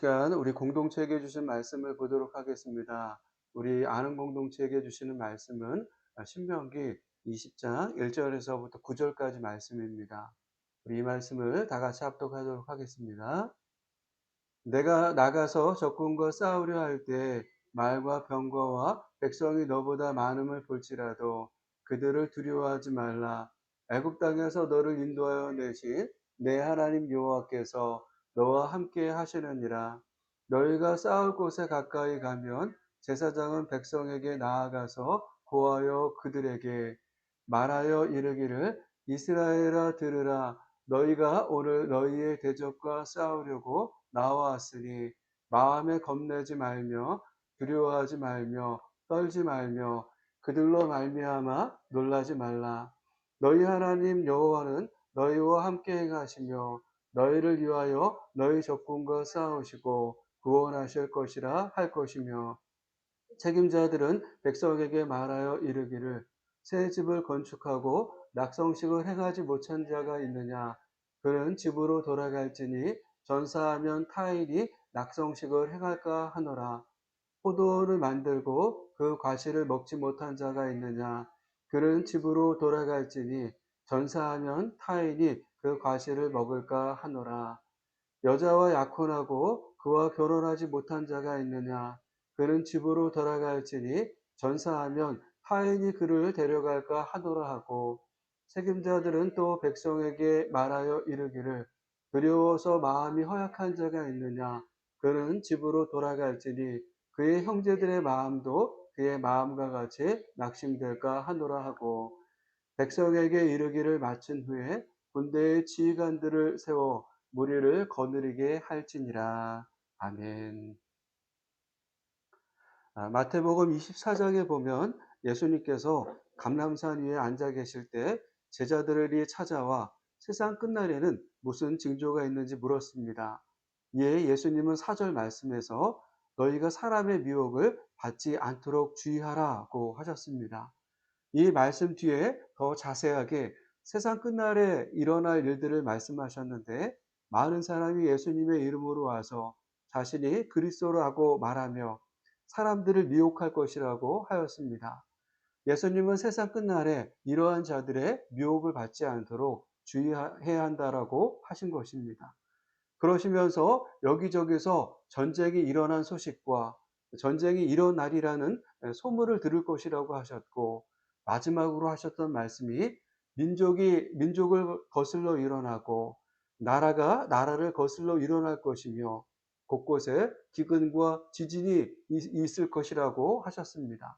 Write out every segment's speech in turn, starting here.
시간 우리 공동체에게 주신 말씀을 보도록 하겠습니다. 우리 아는 공동체에게 주시는 말씀은 신명기 20장 1절에서부터 9절까지 말씀입니다. 우리 이 말씀을 다 같이 합독하도록 하겠습니다. 내가 나가서 적군과 싸우려 할 때 말과 병거와 백성이 너보다 많음을 볼지라도 그들을 두려워하지 말라. 애굽 땅에서 너를 인도하여 내신 내 하나님 여호와께서 너와 함께 하시느니라. 너희가 싸울 곳에 가까이 가면 제사장은 백성에게 나아가서 고하여 그들에게 말하여 이르기를 이스라엘아 들으라. 너희가 오늘 너희의 대적과 싸우려고 나왔으니 마음에 겁내지 말며 두려워하지 말며 떨지 말며 그들로 말미암아 놀라지 말라. 너희 하나님 여호와는 너희와 함께 행하시며 너희를 위하여 너희 적군과 싸우시고 구원하실 것이라 할 것이며 책임자들은 백성에게 말하여 이르기를 새 집을 건축하고 낙성식을 행하지 못한 자가 있느냐. 그는 집으로 돌아갈지니 전사하면 타인이 낙성식을 행할까 하노라. 포도를 만들고 그 과실을 먹지 못한 자가 있느냐. 그는 집으로 돌아갈지니 전사하면 타인이 그 과실을 먹을까 하노라. 여자와 약혼하고 그와 결혼하지 못한 자가 있느냐. 그는 집으로 돌아갈지니 전사하면 타인이 그를 데려갈까 하노라 하고 책임자들은 또 백성에게 말하여 이르기를 두려워서 마음이 허약한 자가 있느냐. 그는 집으로 돌아갈지니 그의 형제들의 마음도 그의 마음과 같이 낙심될까 하노라 하고 백성에게 이르기를 마친 후에 군대의 지휘관들을 세워 무리를 거느리게 할지니라. 아멘. 마태복음 24장에 보면 예수님께서 감람산 위에 앉아 계실 때 제자들이 찾아와 세상 끝날에는 무슨 징조가 있는지 물었습니다. 이에 예수님은 4절 말씀에서 너희가 사람의 미혹을 받지 않도록 주의하라고 하셨습니다. 이 말씀 뒤에 더 자세하게 세상 끝날에 일어날 일들을 말씀하셨는데 많은 사람이 예수님의 이름으로 와서 자신이 그리스도라고 말하며 사람들을 미혹할 것이라고 하였습니다. 예수님은 세상 끝날에 이러한 자들의 미혹을 받지 않도록 주의해야 한다라고 하신 것입니다. 그러시면서 여기저기서 전쟁이 일어난 소식과 전쟁이 일어나리라는 소문을 들을 것이라고 하셨고 마지막으로 하셨던 말씀이 민족이 민족을 거슬러 일어나고 나라가 나라를 거슬러 일어날 것이며 곳곳에 기근과 지진이 있을 것이라고 하셨습니다.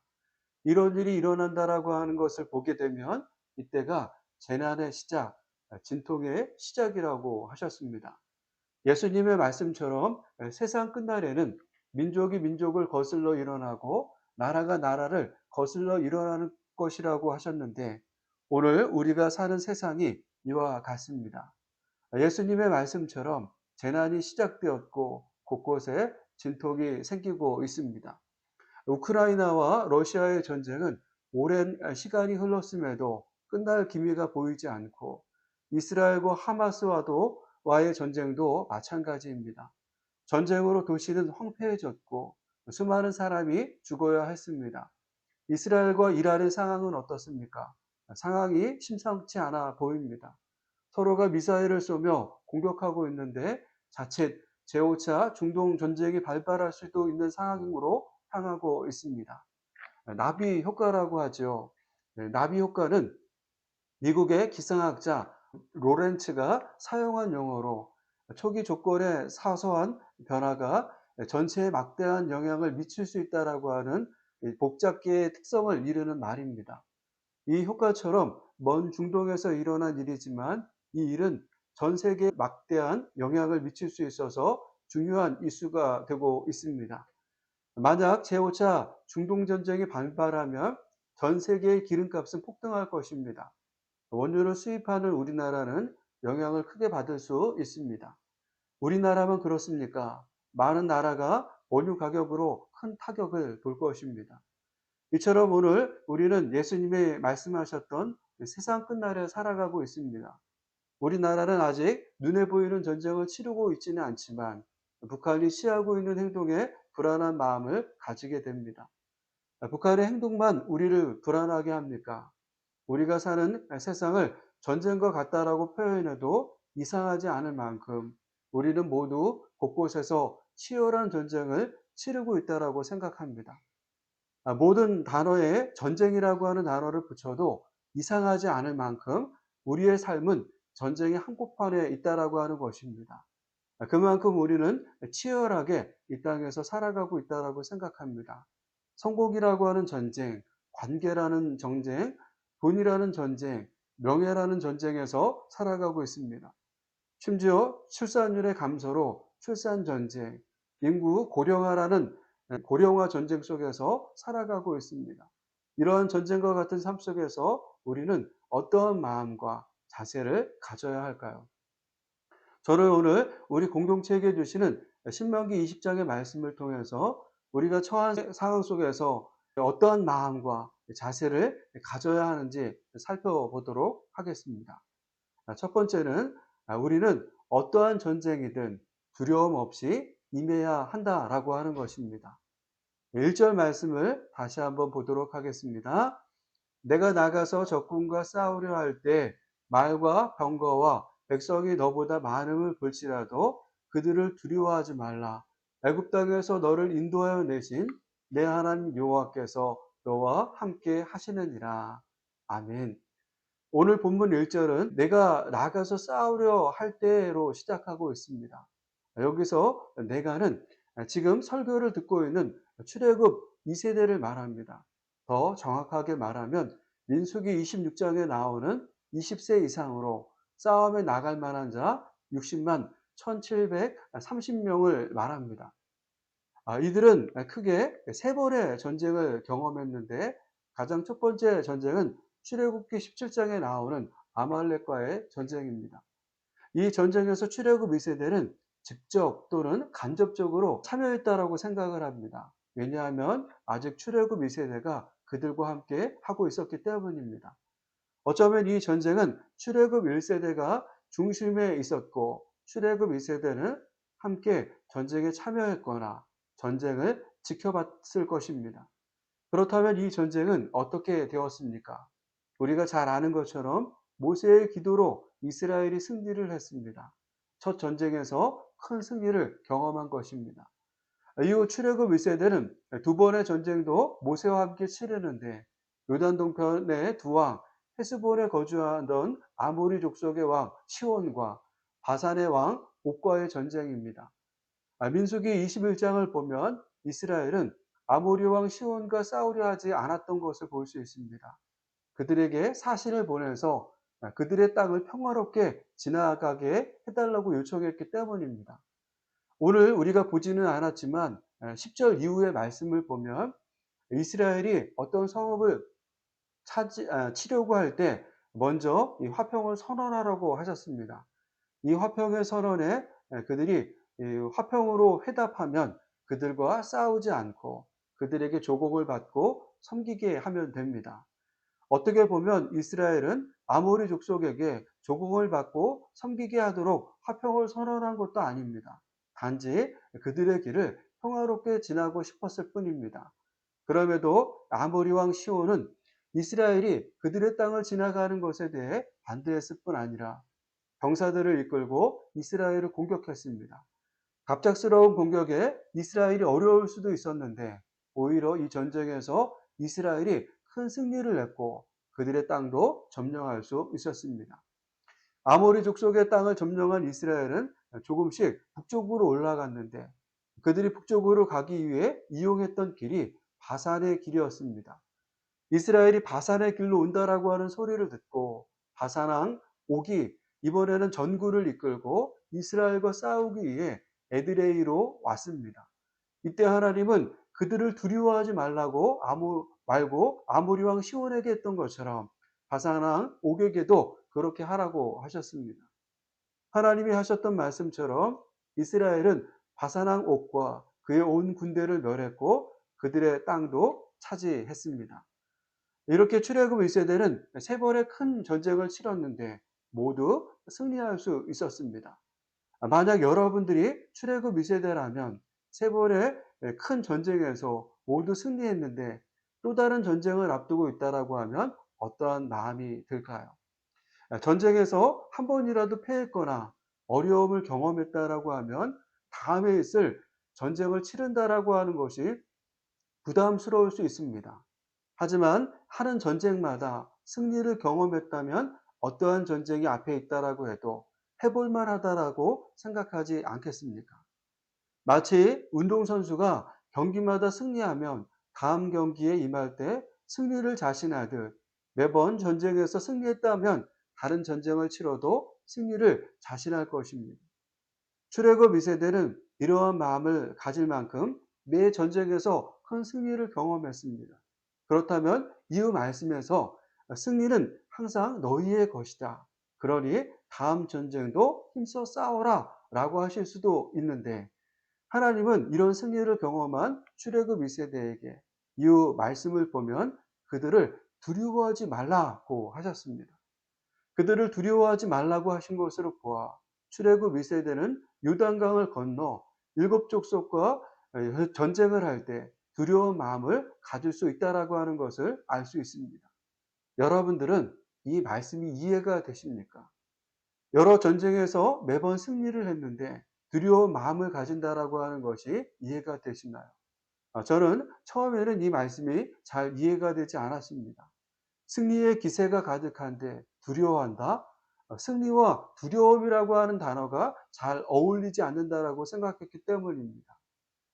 이런 일이 일어난다라고 하는 것을 보게 되면 이때가 재난의 시작, 진통의 시작이라고 하셨습니다. 예수님의 말씀처럼 세상 끝날에는 민족이 민족을 거슬러 일어나고 나라가 나라를 거슬러 일어나는 것이라고 하셨는데 오늘 우리가 사는 세상이 이와 같습니다. 예수님의 말씀처럼 재난이 시작되었고 곳곳에 진통이 생기고 있습니다. 우크라이나와 러시아의 전쟁은 오랜 시간이 흘렀음에도 끝날 기미가 보이지 않고 이스라엘과 하마스와도 와의 전쟁도 마찬가지입니다. 전쟁으로 도시는 황폐해졌고 수많은 사람이 죽어야 했습니다. 이스라엘과 이란의 상황은 어떻습니까? 상황이 심상치 않아 보입니다. 서로가 미사일을 쏘며 공격하고 있는데 자칫 제5차 중동 전쟁이 발발할 수도 있는 상황으로 향하고 있습니다. 나비 효과라고 하죠. 나비 효과는 미국의 기상학자 로렌츠가 사용한 용어로 초기 조건의 사소한 변화가 전체에 막대한 영향을 미칠 수 있다라고 하는 복잡계의 특성을 이루는 말입니다. 이 효과처럼 먼 중동에서 일어난 일이지만 이 일은 전 세계에 막대한 영향을 미칠 수 있어서 중요한 이슈가 되고 있습니다. 만약 제5차 중동전쟁이 발발하면 전 세계의 기름값은 폭등할 것입니다. 원유를 수입하는 우리나라는 영향을 크게 받을 수 있습니다. 우리나라만 그렇습니까? 많은 나라가 원유 가격으로 큰 타격을 볼 것입니다. 이처럼 오늘 우리는 예수님이 말씀하셨던 세상 끝날에 살아가고 있습니다. 우리나라는 아직 눈에 보이는 전쟁을 치르고 있지는 않지만 북한이 취하고 있는 행동에 불안한 마음을 가지게 됩니다. 북한의 행동만 우리를 불안하게 합니까? 우리가 사는 세상을 전쟁과 같다라고 표현해도 이상하지 않을 만큼 우리는 모두 곳곳에서 치열한 전쟁을 치르고 있다라고 생각합니다. 모든 단어에 전쟁이라고 하는 단어를 붙여도 이상하지 않을 만큼 우리의 삶은 전쟁의 한복판에 있다라고 하는 것입니다. 그만큼 우리는 치열하게 이 땅에서 살아가고 있다라고 생각합니다. 성공이라고 하는 전쟁, 관계라는 전쟁, 돈이라는 전쟁, 명예라는 전쟁에서 살아가고 있습니다. 심지어 출산율의 감소로 출산 전쟁, 인구 고령화라는 고령화 전쟁 속에서 살아가고 있습니다. 이러한 전쟁과 같은 삶 속에서 우리는 어떠한 마음과 자세를 가져야 할까요? 저는 오늘 우리 공동체에게 주시는 신명기 20장의 말씀을 통해서 우리가 처한 상황 속에서 어떠한 마음과 자세를 가져야 하는지 살펴보도록 하겠습니다. 첫 번째는 우리는 어떠한 전쟁이든 두려움 없이 임해야 한다라고 하는 것입니다. 1절 말씀을 다시 한번 보도록 하겠습니다. 내가 나가서 적군과 싸우려 할 때 말과 병거와 백성이 너보다 많음을 볼지라도 그들을 두려워하지 말라. 애굽 땅에서 너를 인도하여 내신 내 하나님 여호와께서 너와 함께 하시느니라. 아멘. 오늘 본문 1절은 내가 나가서 싸우려 할 때로 시작하고 있습니다. 여기서 내가는 지금 설교를 듣고 있는 출애굽 2세대를 말합니다. 더 정확하게 말하면 민수기 26장에 나오는 20세 이상으로 싸움에 나갈 만한 자 60만 1730명을 말합니다. 이들은 크게 세 번의 전쟁을 경험했는데 가장 첫 번째 전쟁은 출애굽기 17장에 나오는 아말렉과의 전쟁입니다. 이 전쟁에서 출애굽 2세대는 직접 또는 간접적으로 참여했다라고 생각을 합니다. 왜냐하면 아직 출애굽 2세대가 그들과 함께 하고 있었기 때문입니다. 어쩌면 이 전쟁은 출애굽 1세대가 중심에 있었고 출애굽 2세대는 함께 전쟁에 참여했거나 전쟁을 지켜봤을 것입니다. 그렇다면 이 전쟁은 어떻게 되었습니까? 우리가 잘 아는 것처럼 모세의 기도로 이스라엘이 승리를 했습니다. 첫 전쟁에서 큰 승리를 경험한 것입니다. 이후 출애굽 1세대는 두 번의 전쟁도 모세와 함께 치르는데 요단 동편의 두 왕, 헤스본에 거주하던 아모리 족속의 왕 시온과 바산의 왕 옥과의 전쟁입니다. 민수기 21장을 보면 이스라엘은 아모리 왕 시온과 싸우려 하지 않았던 것을 볼 수 있습니다. 그들에게 사신을 보내서 그들의 땅을 평화롭게 지나가게 해달라고 요청했기 때문입니다. 오늘 우리가 보지는 않았지만 10절 이후의 말씀을 보면 이스라엘이 어떤 성읍을 치려고 할 때 먼저 이 화평을 선언하라고 하셨습니다. 이 화평의 선언에 그들이 이 화평으로 회답하면 그들과 싸우지 않고 그들에게 조공을 받고 섬기게 하면 됩니다. 어떻게 보면 이스라엘은 아모리 족속에게 조공을 받고 섬기게 하도록 화평을 선언한 것도 아닙니다. 단지 그들의 길을 평화롭게 지나고 싶었을 뿐입니다. 그럼에도 아모리 왕 시온은 이스라엘이 그들의 땅을 지나가는 것에 대해 반대했을 뿐 아니라 병사들을 이끌고 이스라엘을 공격했습니다. 갑작스러운 공격에 이스라엘이 어려울 수도 있었는데 오히려 이 전쟁에서 이스라엘이 큰 승리를 냈고 그들의 땅도 점령할 수 있었습니다. 아모리 족속의 땅을 점령한 이스라엘은 조금씩 북쪽으로 올라갔는데 그들이 북쪽으로 가기 위해 이용했던 길이 바산의 길이었습니다. 이스라엘이 바산의 길로 온다라고 하는 소리를 듣고 바산 왕 옥이 이번에는 전구를 이끌고 이스라엘과 싸우기 위해 에드레이로 왔습니다. 이때 하나님은 그들을 두려워하지 말라고 말고 아모리 왕 시온에게 했던 것처럼 바산 왕 옥에게도 그렇게 하라고 하셨습니다. 하나님이 하셨던 말씀처럼 이스라엘은 바산 왕 옥과 그의 온 군대를 멸했고 그들의 땅도 차지했습니다. 이렇게 출애굽 1세대는 세 번의 큰 전쟁을 치렀는데 모두 승리할 수 있었습니다. 만약 여러분들이 출애굽 2세대라면 세 번의 큰 전쟁에서 모두 승리했는데 또 다른 전쟁을 앞두고 있다라고 하면 어떠한 마음이 들까요? 전쟁에서 한 번이라도 패했거나 어려움을 경험했다라고 하면 다음에 있을 전쟁을 치른다라고 하는 것이 부담스러울 수 있습니다. 하지만 하는 전쟁마다 승리를 경험했다면 어떠한 전쟁이 앞에 있다라고 해도 해볼 만하다라고 생각하지 않겠습니까? 마치 운동선수가 경기마다 승리하면 다음 경기에 임할 때 승리를 자신하듯 매번 전쟁에서 승리했다면 다른 전쟁을 치러도 승리를 자신할 것입니다. 출애굽 2세대는 이러한 마음을 가질 만큼 매 전쟁에서 큰 승리를 경험했습니다. 그렇다면 이후 말씀에서 승리는 항상 너희의 것이다. 그러니 다음 전쟁도 힘써 싸워라 라고 하실 수도 있는데 하나님은 이런 승리를 경험한 출애굽 2세대에게 이후 말씀을 보면 그들을 두려워하지 말라고 하셨습니다. 그들을 두려워하지 말라고 하신 것으로 보아 출애굽 2세대는 요단강을 건너 일곱 족속과 전쟁을 할 때 두려운 마음을 가질 수 있다라고 하는 것을 알 수 있습니다. 여러분들은 이 말씀이 이해가 되십니까? 여러 전쟁에서 매번 승리를 했는데 두려운 마음을 가진다라고 하는 것이 이해가 되시나요? 저는 처음에는 이 말씀이 잘 이해가 되지 않았습니다. 승리의 기세가 가득한데 두려워한다? 승리와 두려움이라고 하는 단어가 잘 어울리지 않는다라고 생각했기 때문입니다.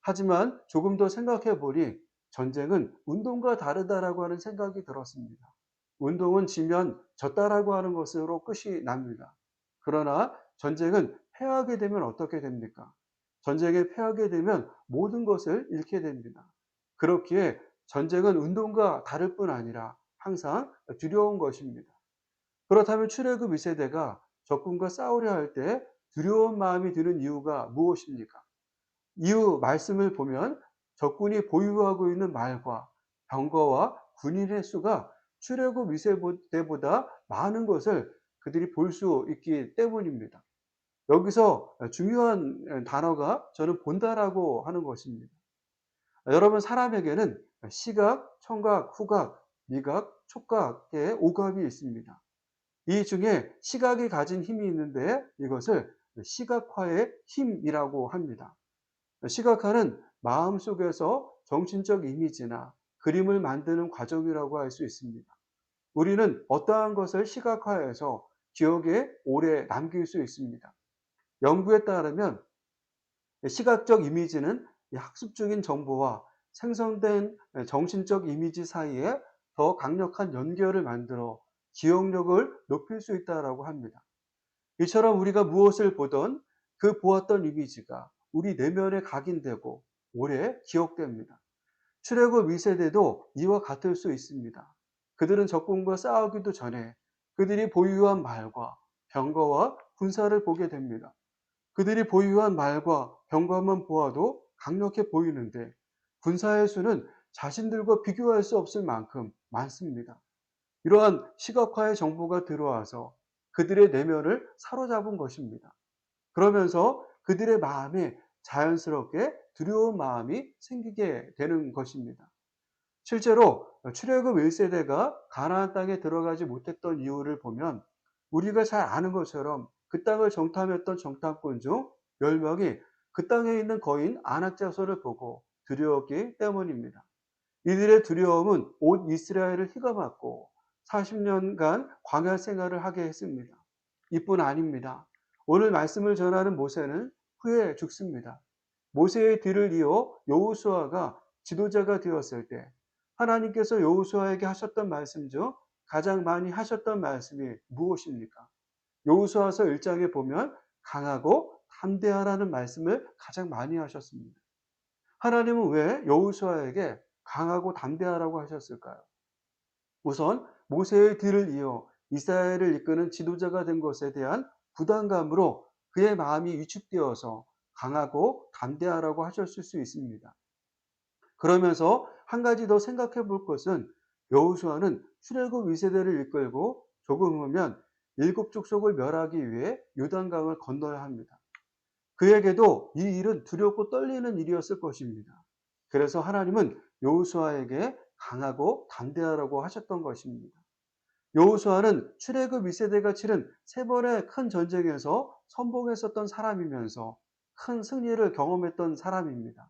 하지만 조금 더 생각해 보니 전쟁은 운동과 다르다라고 하는 생각이 들었습니다. 운동은 지면 졌다라고 하는 것으로 끝이 납니다. 그러나 전쟁은 패하게 되면 어떻게 됩니까? 전쟁에 패하게 되면 모든 것을 잃게 됩니다. 그렇기에 전쟁은 운동과 다를 뿐 아니라 항상 두려운 것입니다. 그렇다면 출애굽 2세대가 적군과 싸우려 할 때 두려운 마음이 드는 이유가 무엇입니까? 이후 말씀을 보면 적군이 보유하고 있는 말과 병거와 군인의 수가 출애굽 2세대보다 많은 것을 그들이 볼 수 있기 때문입니다. 여기서 중요한 단어가 저는 본다라고 하는 것입니다. 여러분 사람에게는 시각, 청각, 후각, 미각, 촉각의 오감이 있습니다. 이 중에 시각이 가진 힘이 있는데 이것을 시각화의 힘이라고 합니다. 시각화는 마음속에서 정신적 이미지나 그림을 만드는 과정이라고 할 수 있습니다. 우리는 어떠한 것을 시각화해서 기억에 오래 남길 수 있습니다. 연구에 따르면 시각적 이미지는 학습적인 정보와 생성된 정신적 이미지 사이에 더 강력한 연결을 만들어 기억력을 높일 수 있다고 합니다. 이처럼 우리가 무엇을 보던 그 보았던 이미지가 우리 내면에 각인되고 오래 기억됩니다. 출애굽 2세대도 이와 같을 수 있습니다. 그들은 적군과 싸우기도 전에 그들이 보유한 말과 병거와 군사를 보게 됩니다. 그들이 보유한 말과 병거만 보아도 강력해 보이는데 군사의 수는 자신들과 비교할 수 없을 만큼 많습니다. 이러한 시각화의 정보가 들어와서 그들의 내면을 사로잡은 것입니다. 그러면서 그들의 마음에 자연스럽게 두려운 마음이 생기게 되는 것입니다. 실제로 출애굽 1세대가 가나안 땅에 들어가지 못했던 이유를 보면 우리가 잘 아는 것처럼 그 땅을 정탐했던 정탐꾼 중 10명이 그 땅에 있는 거인 아낙 자손을 보고 두려웠기 때문입니다. 이들의 두려움은 온 이스라엘을 휘감았고 40년간 광야 생활을 하게 했습니다. 이뿐 아닙니다. 오늘 말씀을 전하는 모세는 후에 죽습니다. 모세의 뒤를 이어 여호수아가 지도자가 되었을 때 하나님께서 여호수아에게 하셨던 말씀 중 가장 많이 하셨던 말씀이 무엇입니까? 여호수아서 1장에 보면 강하고 담대하라는 말씀을 가장 많이 하셨습니다. 하나님은 왜 여호수아에게 강하고 담대하라고 하셨을까요? 우선 모세의 뒤를 이어 이스라엘을 이끄는 지도자가 된 것에 대한 부담감으로 그의 마음이 위축되어서 강하고 담대하라고 하셨을 수 있습니다. 그러면서 한 가지 더 생각해 볼 것은 여호수아는 출애굽 2세대를 이끌고 조금 후면 일곱 족속을 멸하기 위해 요단강을 건너야 합니다. 그에게도 이 일은 두렵고 떨리는 일이었을 것입니다. 그래서 하나님은 여호수아에게 강하고 담대하라고 하셨던 것입니다. 여호수아는 출애굽 1세대가 치른 세 번의 큰 전쟁에서 선봉했었던 사람이면서 큰 승리를 경험했던 사람입니다.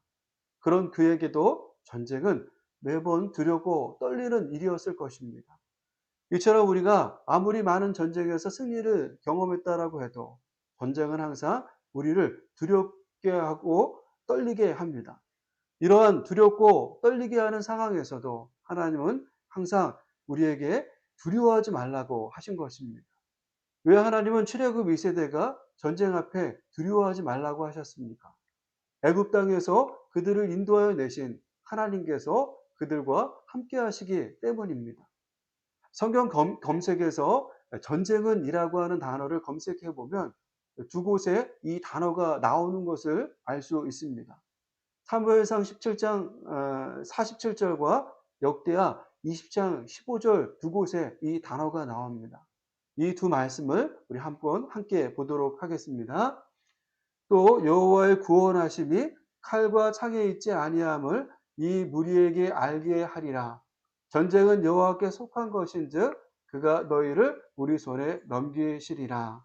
그런 그에게도 전쟁은 매번 두렵고 떨리는 일이었을 것입니다. 이처럼 우리가 아무리 많은 전쟁에서 승리를 경험했다라고 해도 전쟁은 항상 우리를 두렵게 하고 떨리게 합니다. 이러한 두렵고 떨리게 하는 상황에서도 하나님은 항상 우리에게 두려워하지 말라고 하신 것입니다. 왜 하나님은 출애굽 2세대가 전쟁 앞에 두려워하지 말라고 하셨습니까? 애굽 땅에서 그들을 인도하여 내신 하나님께서 그들과 함께 하시기 때문입니다. 성경 검색에서 전쟁은 이라고 하는 단어를 검색해 보면 두 곳에 이 단어가 나오는 것을 알 수 있습니다. 사무엘상 17장 47절과 역대하 20장 15절 두 곳에 이 단어가 나옵니다. 이 두 말씀을 우리 한번 함께 보도록 하겠습니다. 또 여호와의 구원하심이 칼과 창에 있지 아니함을 이 무리에게 알게 하리라. 전쟁은 여호와께 속한 것인즉 그가 너희를 우리 손에 넘기시리라.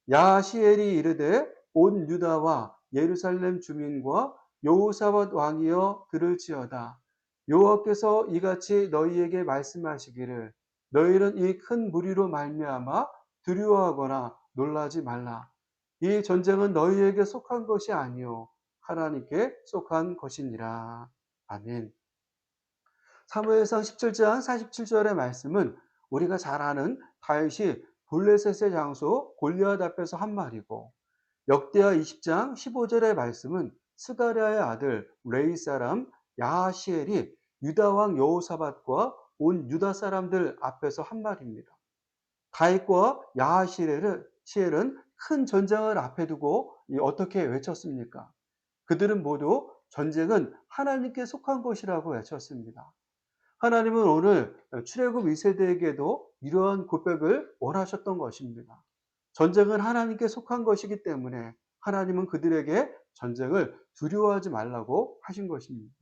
야시엘이 이르되 온 유다와 예루살렘 주민과 여호사밧 왕이여 들을지어다. 여호와께서 이같이 너희에게 말씀하시기를 너희는 이 큰 무리로 말미암아 두려워하거나 놀라지 말라. 이 전쟁은 너희에게 속한 것이 아니요 하나님께 속한 것이니라. 아멘. 사무엘상 17장 47절의 말씀은 우리가 잘 아는 다윗이 블레셋의 장소 골리앗 앞에서 한 말이고, 역대하 20장 15절의 말씀은 스가랴의 아들 레이 사람 야하시엘이 유다 왕 여호사밧과 온 유다 사람들 앞에서 한 말입니다. 다윗과 야하시엘은 큰 전쟁을 앞에 두고 어떻게 외쳤습니까? 그들은 모두 전쟁은 하나님께 속한 것이라고 외쳤습니다. 하나님은 오늘 출애굽 2세대에게도 이러한 고백을 원하셨던 것입니다. 전쟁은 하나님께 속한 것이기 때문에 하나님은 그들에게 전쟁을 두려워하지 말라고 하신 것입니다.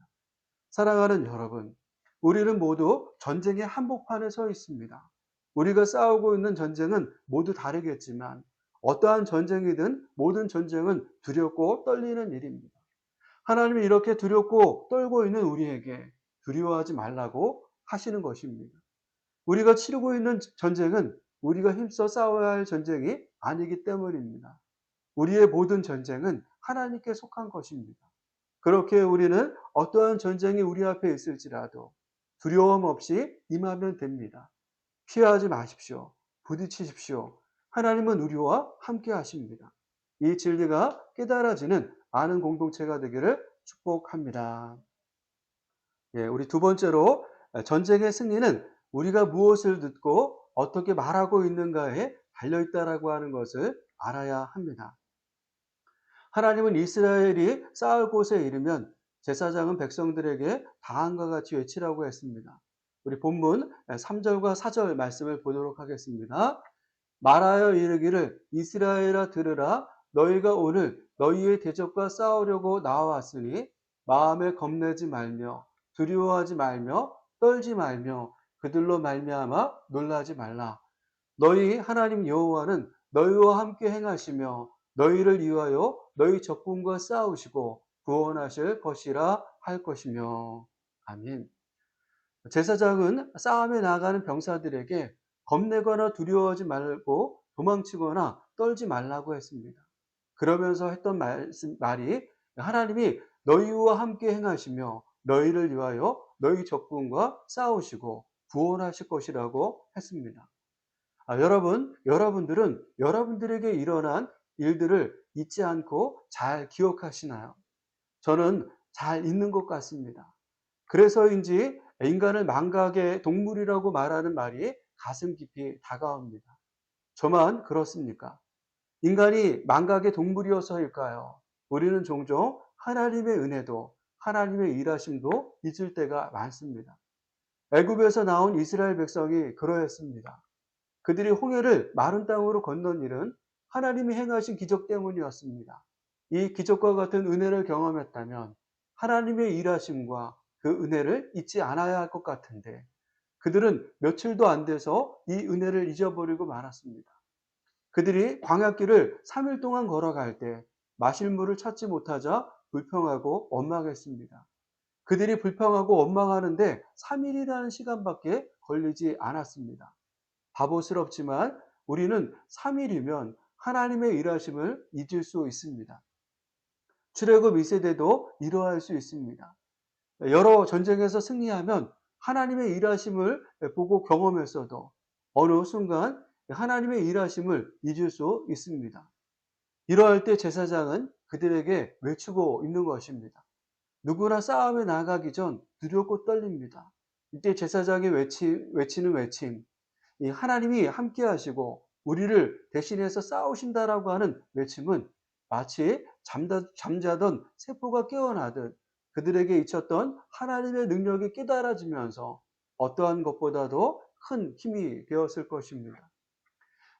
사랑하는 여러분, 우리는 모두 전쟁의 한복판에 서 있습니다. 우리가 싸우고 있는 전쟁은 모두 다르겠지만 어떠한 전쟁이든 모든 전쟁은 두렵고 떨리는 일입니다. 하나님이 이렇게 두렵고 떨고 있는 우리에게 두려워하지 말라고 하시는 것입니다. 우리가 치르고 있는 전쟁은 우리가 힘써 싸워야 할 전쟁이 아니기 때문입니다. 우리의 모든 전쟁은 하나님께 속한 것입니다. 그렇게 우리는 어떠한 전쟁이 우리 앞에 있을지라도 두려움 없이 임하면 됩니다. 피하지 마십시오. 부딪히십시오. 하나님은 우리와 함께 하십니다. 이 진리가 깨달아지는 아는 공동체가 되기를 축복합니다. 예, 우리 두 번째로 전쟁의 승리는 우리가 무엇을 듣고 어떻게 말하고 있는가에 달려있다라고 하는 것을 알아야 합니다. 하나님은 이스라엘이 싸울 곳에 이르면 제사장은 백성들에게 다음과 같이 외치라고 했습니다. 우리 본문 3절과 4절 말씀을 보도록 하겠습니다. 말하여 이르기를 이스라엘아 들으라 너희가 오늘 너희의 대적과 싸우려고 나와왔으니 마음에 겁내지 말며 두려워하지 말며 떨지 말며 그들로 말미암아 놀라지 말라. 너희 하나님 여호와는 너희와 함께 행하시며 너희를 위하여 너희 적군과 싸우시고 구원하실 것이라 할 것이며. 아멘. 제사장은 싸움에 나가는 병사들에게 겁내거나 두려워하지 말고 도망치거나 떨지 말라고 했습니다. 그러면서 했던 말이 하나님이 너희와 함께 행하시며 너희를 위하여 너희 적군과 싸우시고 구원하실 것이라고 했습니다. 여러분들은 여러분들에게 일어난 일들을 잊지 않고 잘 기억하시나요? 저는 잘 잊는 것 같습니다. 그래서인지 인간을 망각의 동물이라고 말하는 말이 가슴 깊이 다가옵니다. 저만 그렇습니까? 인간이 망각의 동물이어서일까요? 우리는 종종 하나님의 은혜도 하나님의 일하심도 잊을 때가 많습니다. 애굽에서 나온 이스라엘 백성이 그러했습니다. 그들이 홍해를 마른 땅으로 건넌 일은 하나님이 행하신 기적 때문이었습니다. 이 기적과 같은 은혜를 경험했다면 하나님의 일하심과 그 은혜를 잊지 않아야 할 것 같은데 그들은 며칠도 안 돼서 이 은혜를 잊어버리고 말았습니다. 그들이 광야길을 3일 동안 걸어갈 때 마실 물을 찾지 못하자 불평하고 원망했습니다. 그들이 불평하고 원망하는데 3일이라는 시간밖에 걸리지 않았습니다. 바보스럽지만 우리는 3일이면 하나님의 일하심을 잊을 수 있습니다. 출애굽 2세대도 이러할 수 있습니다. 여러 전쟁에서 승리하면 하나님의 일하심을 보고 경험했어도 어느 순간 하나님의 일하심을 잊을 수 있습니다. 이러할 때 제사장은 그들에게 외치고 있는 것입니다. 누구나 싸움에 나가기 전 두렵고 떨립니다. 이때 제사장이 외치는 외침, 이 하나님이 함께 하시고 우리를 대신해서 싸우신다라고 하는 외침은 마치 잠자던 세포가 깨어나듯 그들에게 잊혔던 하나님의 능력이 깨달아지면서 어떠한 것보다도 큰 힘이 되었을 것입니다.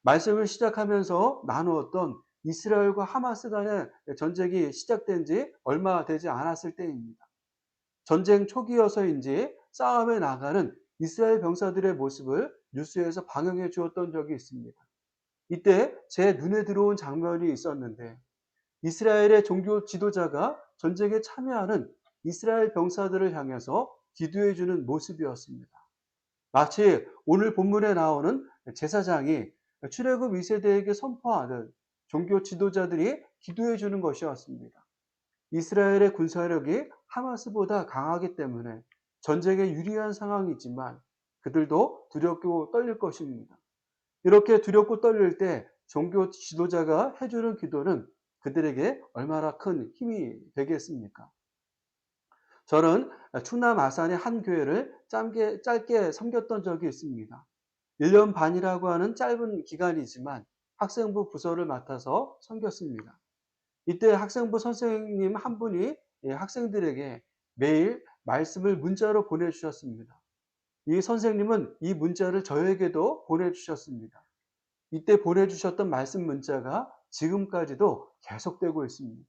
말씀을 시작하면서 나누었던 이스라엘과 하마스 간의 전쟁이 시작된 지 얼마 되지 않았을 때입니다. 전쟁 초기여서인지 싸움에 나가는 이스라엘 병사들의 모습을 뉴스에서 방영해 주었던 적이 있습니다. 이때 제 눈에 들어온 장면이 있었는데 이스라엘의 종교 지도자가 전쟁에 참여하는 이스라엘 병사들을 향해서 기도해 주는 모습이었습니다. 마치 오늘 본문에 나오는 제사장이 출애굽 2세대에게 선포하는 종교 지도자들이 기도해 주는 것이었습니다. 이스라엘의 군사력이 하마스보다 강하기 때문에 전쟁에 유리한 상황이지만 그들도 두렵고 떨릴 것입니다. 이렇게 두렵고 떨릴 때 종교 지도자가 해주는 기도는 그들에게 얼마나 큰 힘이 되겠습니까? 저는 충남 아산의 한 교회를 짧게 섬겼던 적이 있습니다. 1년 반이라고 하는 짧은 기간이지만 학생부 부서를 맡아서 섬겼습니다. 이때 학생부 선생님 한 분이 학생들에게 매일 말씀을 문자로 보내주셨습니다. 이 선생님은 이 문자를 저에게도 보내주셨습니다. 이때 보내주셨던 말씀 문자가 지금까지도 계속되고 있습니다.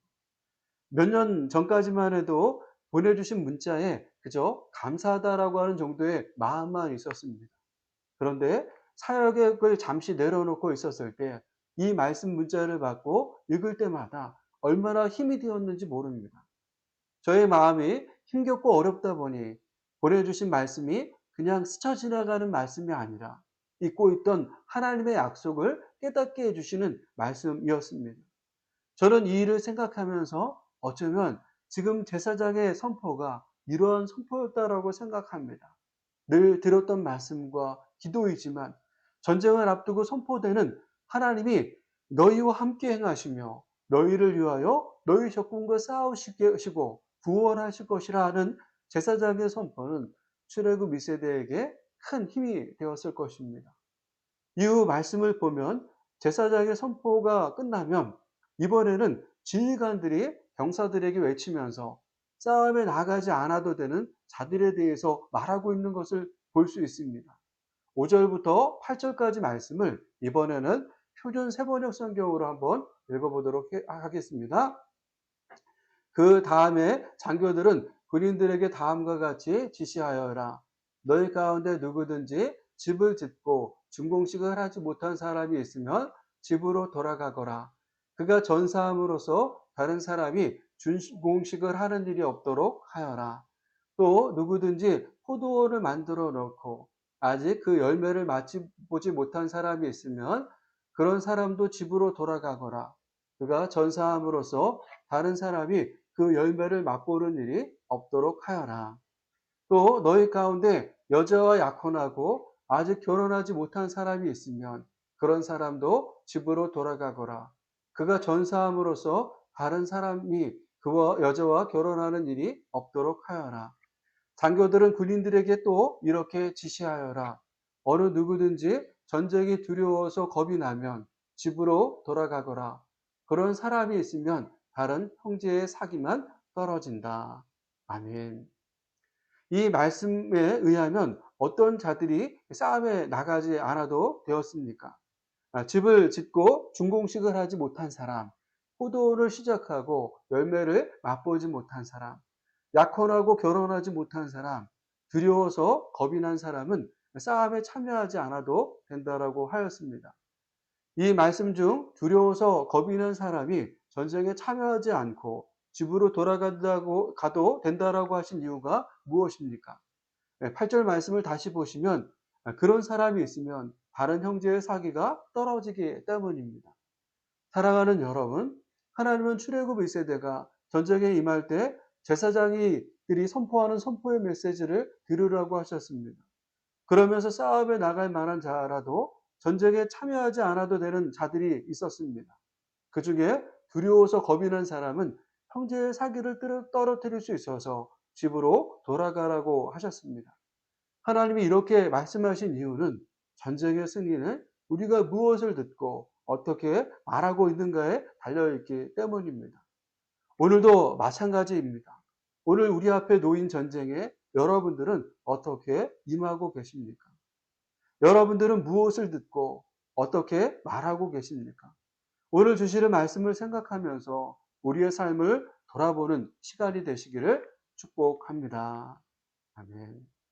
몇 년 전까지만 해도 보내주신 문자에 그저 감사하다라고 하는 정도의 마음만 있었습니다. 그런데 사역을 잠시 내려놓고 있었을 때 이 말씀 문자를 받고 읽을 때마다 얼마나 힘이 되었는지 모릅니다. 저의 마음이 힘겹고 어렵다 보니 보내주신 말씀이 그냥 스쳐 지나가는 말씀이 아니라 잊고 있던 하나님의 약속을 깨닫게 해주시는 말씀이었습니다. 저는 이 일을 생각하면서 어쩌면 지금 제사장의 선포가 이러한 선포였다라고 생각합니다. 늘 들었던 말씀과 기도이지만 전쟁을 앞두고 선포되는 하나님이 너희와 함께 행하시며 너희를 위하여 너희 적군과 싸우시고 구원하실 것이라 하는 제사장의 선포는 출애굽 2세대에게 큰 힘이 되었을 것입니다. 이후 말씀을 보면 제사장의 선포가 끝나면 이번에는 지휘관들이 병사들에게 외치면서 싸움에 나가지 않아도 되는 자들에 대해서 말하고 있는 것을 볼 수 있습니다. 5절부터 8절까지 말씀을 이번에는 표준 세번역 성경으로 한번 읽어보도록 하겠습니다. 그 다음에 장교들은 군인들에게 다음과 같이 지시하여라. 너희 가운데 누구든지 집을 짓고 준공식을 하지 못한 사람이 있으면 집으로 돌아가거라. 그가 전사함으로써 다른 사람이 준공식을 하는 일이 없도록 하여라. 또 누구든지 포도원을 만들어 놓고 아직 그 열매를 맛보지 못한 사람이 있으면 그런 사람도 집으로 돌아가거라. 그가 전사함으로써 다른 사람이 그 열매를 맛보는 일이 없도록 하여라. 또 너희 가운데 여자와 약혼하고 아직 결혼하지 못한 사람이 있으면 그런 사람도 집으로 돌아가거라. 그가 전사함으로써 다른 사람이 그와 여자와 결혼하는 일이 없도록 하여라. 장교들은 군인들에게 또 이렇게 지시하여라. 어느 누구든지 전쟁이 두려워서 겁이 나면 집으로 돌아가거라. 그런 사람이 있으면 다른 형제의 사기만 떨어진다. 아멘. 이 말씀에 의하면 어떤 자들이 싸움에 나가지 않아도 되었습니까? 집을 짓고 준공식을 하지 못한 사람, 포도를 시작하고 열매를 맛보지 못한 사람, 약혼하고 결혼하지 못한 사람, 두려워서 겁이 난 사람은 싸움에 참여하지 않아도 된다라고 하였습니다. 이 말씀 중 두려워서 겁이 난 사람이 전쟁에 참여하지 않고 집으로 돌아간다고 가도 된다라고 하신 이유가 무엇입니까? 8절 말씀을 다시 보시면 그런 사람이 있으면 다른 형제의 사기가 떨어지기 때문입니다. 사랑하는 여러분, 하나님은 출애굽 1세대가 전쟁에 임할 때 제사장이들이 선포하는 선포의 메시지를 들으라고 하셨습니다. 그러면서 싸움에 나갈 만한 자라도 전쟁에 참여하지 않아도 되는 자들이 있었습니다. 그 중에 두려워서 겁이 난 사람은 형제의 사기를 떨어뜨릴 수 있어서 집으로 돌아가라고 하셨습니다. 하나님이 이렇게 말씀하신 이유는 전쟁의 승리는 우리가 무엇을 듣고 어떻게 말하고 있는가에 달려있기 때문입니다. 오늘도 마찬가지입니다. 오늘 우리 앞에 놓인 전쟁에 여러분들은 어떻게 임하고 계십니까? 여러분들은 무엇을 듣고 어떻게 말하고 계십니까? 오늘 주시는 말씀을 생각하면서 우리의 삶을 돌아보는 시간이 되시기를 축복합니다. 아멘.